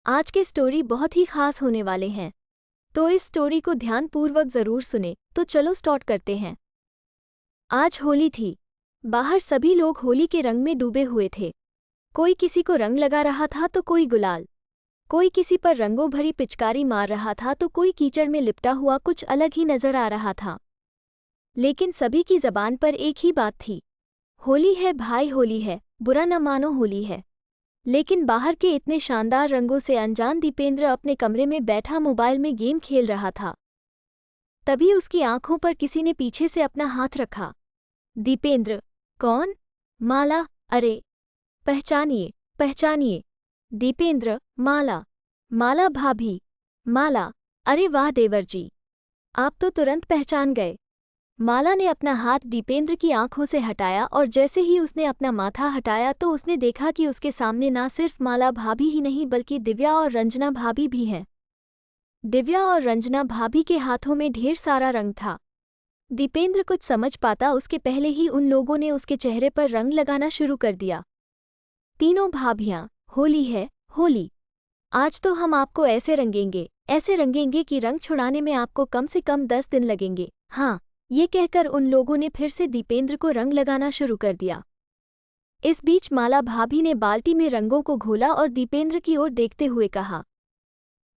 आज के स्टोरी बहुत ही खास होने वाले हैं, तो इस स्टोरी को ध्यानपूर्वक जरूर सुने। तो चलो स्टार्ट करते हैं। आज होली थी। बाहर सभी लोग होली के रंग में डूबे हुए थे। कोई किसी को रंग लगा रहा था तो कोई गुलाल, कोई किसी पर रंगों भरी पिचकारी मार रहा था तो कोई कीचड़ में लिपटा हुआ कुछ अलग ही नजर आ रहा था। लेकिन सभी की जबान पर एक ही बात थी, होली है भाई, होली है, बुरा न मानो, होली है। लेकिन बाहर के इतने शानदार रंगों से अनजान दीपेंद्र अपने कमरे में बैठा मोबाइल में गेम खेल रहा था। तभी उसकी आंखों पर किसी ने पीछे से अपना हाथ रखा। दीपेंद्र, कौन? माला, अरे पहचानिए पहचानिए। दीपेंद्र, माला, माला भाभी, माला, अरे वाह देवर जी, आप तो तुरंत पहचान गए। माला ने अपना हाथ दीपेंद्र की आंखों से हटाया और जैसे ही उसने अपना माथा हटाया तो उसने देखा कि उसके सामने ना सिर्फ माला भाभी ही नहीं बल्कि दिव्या और रंजना भाभी भी हैं। दिव्या और रंजना भाभी के हाथों में ढेर सारा रंग था। दीपेंद्र कुछ समझ पाता उसके पहले ही उन लोगों ने उसके चेहरे पर रंग लगाना शुरू कर दिया। तीनों भाभियां, होली है, होली, आज तो हम आपको ऐसे रंगेंगे कि रंग छुड़ाने में आपको कम से कम 10 दिन लगेंगे। हाँ, ये कहकर उन लोगों ने फिर से दीपेंद्र को रंग लगाना शुरू कर दिया। इस बीच माला भाभी ने बाल्टी में रंगों को घोला और दीपेंद्र की ओर देखते हुए कहा,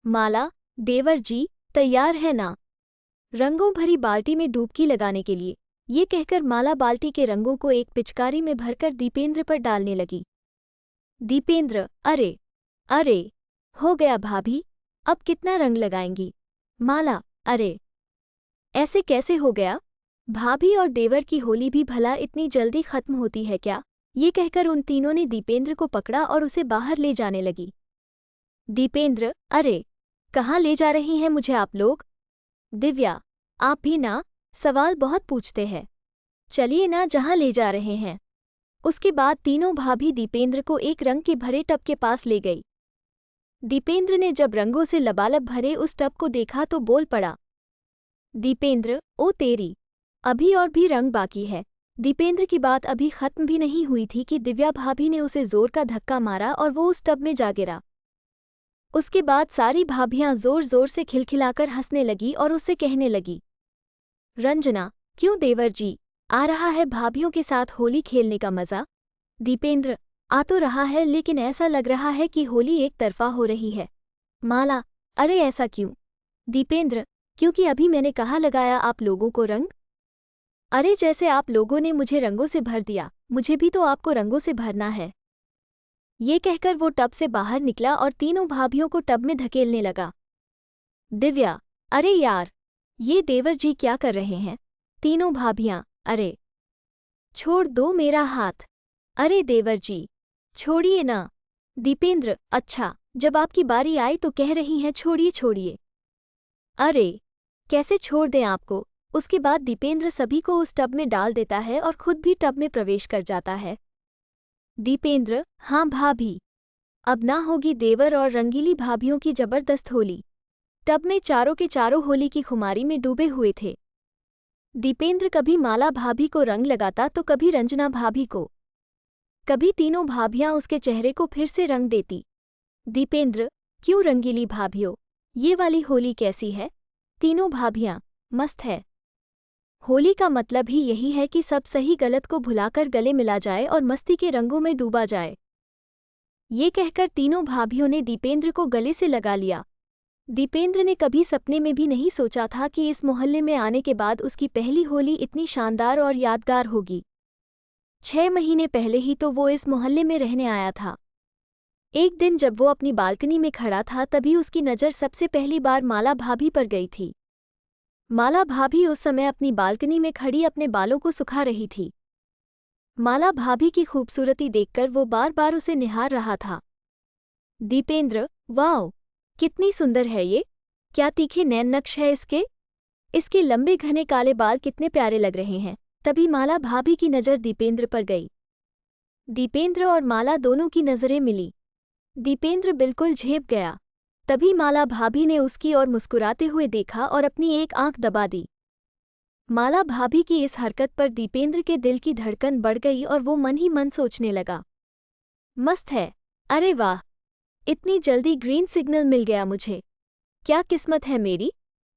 माला, देवर जी, तैयार है ना रंगों भरी बाल्टी में डुबकी लगाने के लिए? ये कहकर माला बाल्टी के रंगों को एक पिचकारी में भरकर दीपेंद्र पर डालने लगी। दीपेंद्र, अरे अरे, हो गया भाभी, अब कितना रंग लगाएंगी? माला, अरे ऐसे कैसे हो गया? भाभी और देवर की होली भी भला इतनी जल्दी खत्म होती है क्या? ये कहकर उन तीनों ने दीपेंद्र को पकड़ा और उसे बाहर ले जाने लगी। दीपेंद्र, अरे कहाँ ले जा रही हैं मुझे आप लोग? दिव्या, आप भी ना, सवाल बहुत पूछते हैं, चलिए ना जहाँ ले जा रहे हैं। उसके बाद तीनों भाभी दीपेंद्र को एक रंग के भरे टब के पास ले गई। दीपेंद्र ने जब रंगों से लबालब भरे उस टब को देखा तो बोल पड़ा, दीपेंद्र, ओ तेरी, अभी और भी रंग बाकी है। दीपेंद्र की बात अभी खत्म भी नहीं हुई थी कि दिव्या भाभी ने उसे जोर का धक्का मारा और वो उस टब में जा गिरा। उसके बाद सारी भाभियां जोर जोर से खिलखिलाकर हंसने लगी और उससे कहने लगी, रंजना, क्यों देवर जी, आ रहा है भाभियों के साथ होली खेलने का मजा? दीपेंद्र, आ तो रहा है लेकिन ऐसा लग रहा है कि होली एक तरफा हो रही है। माला, अरे ऐसा क्यों? दीपेंद्र, क्योंकि अभी मैंने कहा लगाया आप लोगों को रंग। अरे जैसे आप लोगों ने मुझे रंगों से भर दिया, मुझे भी तो आपको रंगों से भरना है। ये कहकर वो टब से बाहर निकला और तीनों भाभियों को टब में धकेलने लगा। दिव्या, अरे यार, ये देवर जी क्या कर रहे हैं? तीनों भाभियां, अरे छोड़ दो मेरा हाथ, अरे देवर जी, छोड़िए ना। दीपेंद्र, अच्छा, जब आपकी बारी आई तो कह रही हैं छोड़िए छोड़िए। अरे कैसे छोड़ दें आपको? उसके बाद दीपेंद्र सभी को उस टब में डाल देता है और खुद भी टब में प्रवेश कर जाता है। दीपेंद्र, हाँ भाभी, अब ना होगी देवर और रंगीली भाभियों की जबरदस्त होली। टब में चारों के चारों होली की खुमारी में डूबे हुए थे। दीपेंद्र कभी माला भाभी को रंग लगाता तो कभी रंजना भाभी को, कभी तीनों भाभियां उसके चेहरे को फिर से रंग देती। दीपेंद्र, क्यों रंगीली भाभियों, ये वाली होली कैसी है? तीनों भाभियां, मस्त है। होली का मतलब ही यही है कि सब सही गलत को भुलाकर गले मिला जाए और मस्ती के रंगों में डूबा जाए। ये कहकर तीनों भाभियों ने दीपेंद्र को गले से लगा लिया। दीपेंद्र ने कभी सपने में भी नहीं सोचा था कि इस मोहल्ले में आने के बाद उसकी पहली होली इतनी शानदार और यादगार होगी। 6 महीने पहले ही तो वो इस मोहल्ले में रहने आया था। एक दिन जब वो अपनी बालकनी में खड़ा था तभी उसकी नज़र सबसे पहली बार माला भाभी पर गई थी। माला भाभी उस समय अपनी बालकनी में खड़ी अपने बालों को सुखा रही थी। माला भाभी की खूबसूरती देखकर वो बार बार उसे निहार रहा था। दीपेंद्र, वाओ, कितनी सुंदर है ये, क्या तीखे नैन नक्श है इसके, इसके लंबे घने काले बाल कितने प्यारे लग रहे हैं। तभी माला भाभी की नज़र दीपेंद्र पर गई। दीपेंद्र और माला दोनों की नज़रें मिली। दीपेंद्र बिल्कुल झेप गया। तभी माला भाभी ने उसकी ओर मुस्कुराते हुए देखा और अपनी एक आंख दबा दी। माला भाभी की इस हरकत पर दीपेंद्र के दिल की धड़कन बढ़ गई और वो मन ही मन सोचने लगा, मस्त है, अरे वाह, इतनी जल्दी ग्रीन सिग्नल मिल गया मुझे। क्या किस्मत है मेरी।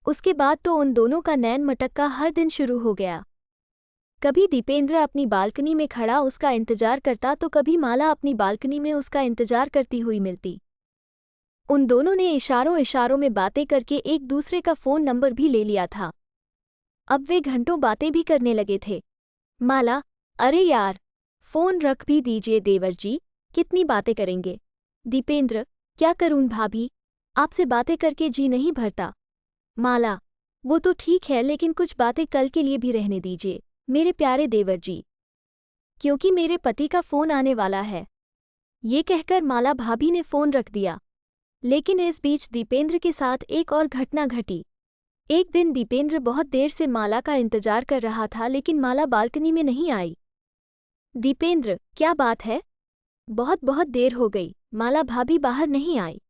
उसके बाद तो उन दोनों का नैन मटक्का हर दिन शुरू हो गया। कभी दीपेंद्र अपनी बालकनी में खड़ा उसका इंतजार करता तो कभी माला अपनी बालकनी में उसका इंतजार करती हुई मिलती। उन दोनों ने इशारों इशारों में बातें करके एक दूसरे का फ़ोन नंबर भी ले लिया था। अब वे घंटों बातें भी करने लगे थे। माला, अरे यार, फ़ोन रख भी दीजिए देवर जी, कितनी बातें करेंगे। दीपेंद्र, क्या करूं भाभी, आपसे बातें करके जी नहीं भरता। माला, वो तो ठीक है लेकिन कुछ बातें कल के लिए भी रहने दीजिए मेरे प्यारे देवर जी, क्योंकि मेरे पति का फ़ोन आने वाला है। ये कहकर माला भाभी ने फ़ोन रख दिया। लेकिन इस बीच दीपेंद्र के साथ एक और घटना घटी। एक दिन दीपेंद्र बहुत देर से माला का इंतजार कर रहा था लेकिन माला बालकनी में नहीं आई। दीपेंद्र, क्या बात है? बहुत बहुत देर हो गई, माला भाभी बाहर नहीं आई।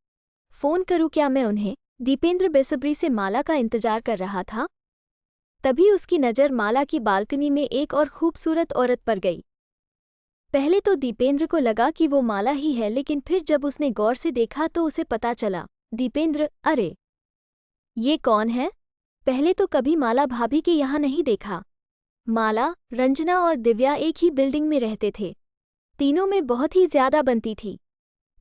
फ़ोन करूं क्या मैं उन्हें? दीपेंद्र बेसब्री से माला का इंतजार कर रहा था। तभी उसकी नज़र माला की बालकनी में एक और खूबसूरत औरत पर गई। पहले तो दीपेंद्र को लगा कि वो माला ही है लेकिन फिर जब उसने गौर से देखा तो उसे पता चला। दीपेंद्र, अरे ये कौन है? पहले तो कभी माला भाभी के यहाँ नहीं देखा। माला, रंजना और दिव्या एक ही बिल्डिंग में रहते थे। तीनों में बहुत ही ज्यादा बनती थी।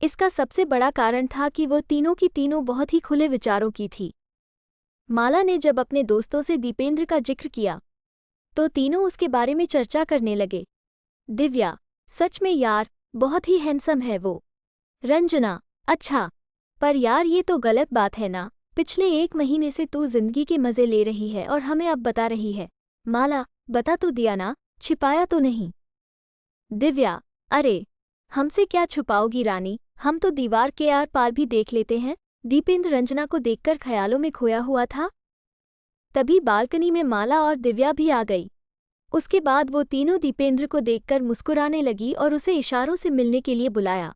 इसका सबसे बड़ा कारण था कि वो तीनों की तीनों बहुत ही खुले विचारों की थी। माला ने जब अपने दोस्तों से दीपेंद्र का जिक्र किया तो तीनों उसके बारे में चर्चा करने लगे। दिव्या, सच में यार, बहुत ही हैंडसम है वो। रंजना, अच्छा, पर यार ये तो गलत बात है ना, पिछले 1 महीने से तू जिंदगी के मज़े ले रही है और हमें अब बता रही है। माला, बता तो दिया ना, छिपाया तो नहीं। दिव्या, अरे हमसे क्या छुपाओगी रानी, हम तो दीवार के आर पार भी देख लेते हैं। दीपेंद्र रंजना को देखकर ख्यालों में खोया हुआ था। तभी बालकनी में माला और दिव्या भी आ गई। उसके बाद वो तीनों दीपेंद्र को देखकर मुस्कुराने लगी और उसे इशारों से मिलने के लिए बुलाया।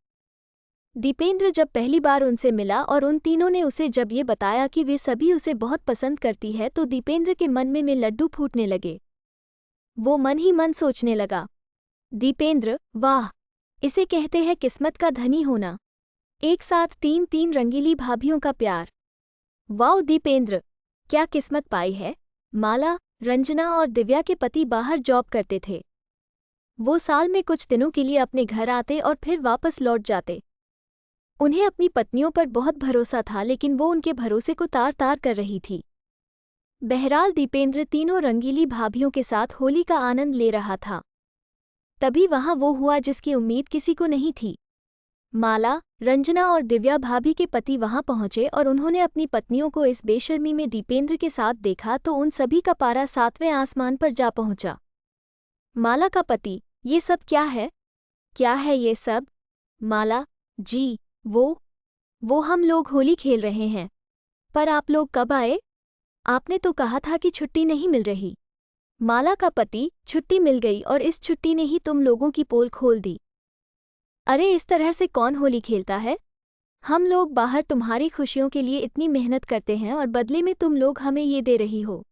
दीपेंद्र जब पहली बार उनसे मिला और उन तीनों ने उसे जब ये बताया कि वे सभी उसे बहुत पसंद करती है तो दीपेंद्र के मन में लड्डू फूटने लगे। वो मन ही मन सोचने लगा, दीपेंद्र, वाह, इसे कहते हैं किस्मत का धनी होना। एक साथ 3 रंगीली भाभियों का प्यार। वाओ दीपेंद्र, क्या किस्मत पाई है। माला, रंजना और दिव्या के पति बाहर जॉब करते थे। वो साल में कुछ दिनों के लिए अपने घर आते और फिर वापस लौट जाते। उन्हें अपनी पत्नियों पर बहुत भरोसा था लेकिन वो उनके भरोसे को तार-तार कर रही थी। बहरहाल दीपेंद्र तीनों रंगीली भाभियों के साथ होली का आनंद ले रहा था। तभी वहां वो हुआ जिसकी उम्मीद किसी को नहीं थी। माला, रंजना और दिव्या भाभी के पति वहां पहुंचे और उन्होंने अपनी पत्नियों को इस बेशर्मी में दीपेंद्र के साथ देखा तो उन सभी का पारा 7वें आसमान पर जा पहुंचा। माला का पति, ये सब क्या है? क्या है ये सब? माला, जी, वो हम लोग होली खेल रहे हैं। पर आप लोग कब आए? आपने तो कहा था कि छुट्टी नहीं मिल रही। माला का पति, छुट्टी मिल गई और इस छुट्टी ने ही तुम लोगों की पोल खोल दी। अरे इस तरह से कौन होली खेलता है? हम लोग बाहर तुम्हारी खुशियों के लिए इतनी मेहनत करते हैं और बदले में तुम लोग हमें ये दे रही हो।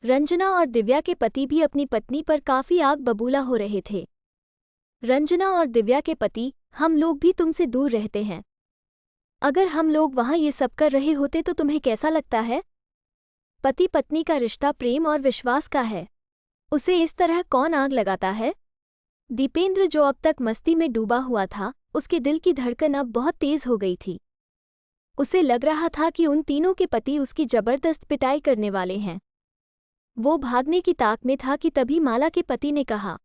रंजना और दिव्या के पति भी अपनी पत्नी पर काफी आग बबूला हो रहे थे। रंजना और दिव्या के पति, हम लोग भी तुमसे दूर रहते हैं। अगर हम लोग वहां ये सब कर रहे होते तो तुम्हें कैसा लगता है? पति पत्नी का रिश्ता प्रेम और विश्वास का है। उसे इस तरह कौन आग लगाता है? दीपेंद्र जो अब तक मस्ती में डूबा हुआ था, उसके दिल की धड़कन अब बहुत तेज हो गई थी। उसे लग रहा था कि उन तीनों के पति उसकी जबरदस्त पिटाई करने वाले हैं। वो भागने की ताक में था कि तभी माला के पति ने कहा।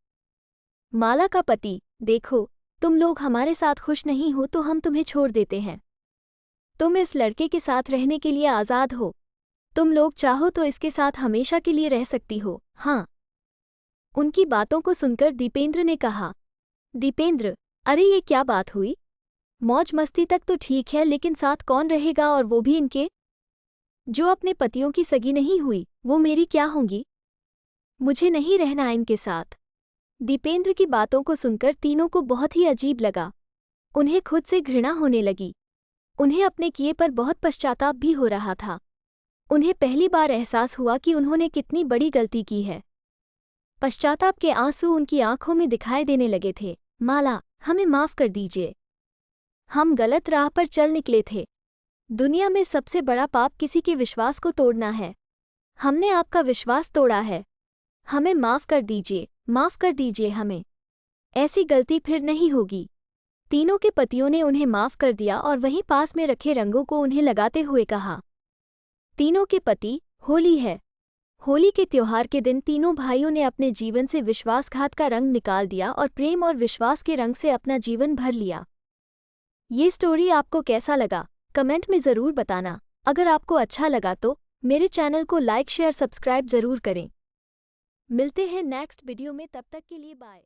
माला का पति, देखो, तुम लोग हमारे साथ खुश नहीं हो तो हम तुम्हें छोड़ देते हैं। तुम इस लड़के के साथ रहने के लिए आज़ाद हो। तुम लोग चाहो तो इसके साथ हमेशा के लिए रह सकती हो। हाँ। उनकी बातों को सुनकर दीपेंद्र ने कहा। दीपेंद्र, अरे ये क्या बात हुई? मौज मस्ती तक तो ठीक है लेकिन साथ कौन रहेगा और वो भी इनके? जो अपने पतियों की सगी नहीं हुई, वो मेरी क्या होंगी? मुझे नहीं रहना इनके साथ। दीपेंद्र की बातों को सुनकर तीनों को बहुत ही अजीब लगा। उन्हें खुद से घृणा होने लगी। उन्हें अपने किए पर बहुत पश्चाताप भी हो रहा था। उन्हें पहली बार एहसास हुआ कि उन्होंने कितनी बड़ी गलती की है। पश्चाताप के आंसू उनकी आंखों में दिखाई देने लगे थे। माला, हमें माफ कर दीजिए। हम गलत राह पर चल निकले थे। दुनिया में सबसे बड़ा पाप किसी के विश्वास को तोड़ना है। हमने आपका विश्वास तोड़ा है। हमें माफ़ कर दीजिए हमें। ऐसी गलती फिर नहीं होगी। तीनों के पतियों ने उन्हें माफ़ कर दिया और वहीं पास में रखे रंगों को उन्हें लगाते हुए कहा। तीनों के पति, होली है। होली के त्योहार के दिन तीनों भाइयों ने अपने जीवन से विश्वासघात का रंग निकाल दिया और प्रेम और विश्वास के रंग से अपना जीवन भर लिया। ये स्टोरी आपको कैसा लगा, कमेंट में ज़रूर बताना। अगर आपको अच्छा लगा तो मेरे चैनल को लाइक शेयर सब्सक्राइब ज़रूर करें। मिलते हैं नेक्स्ट वीडियो में, तब तक के लिए बाय।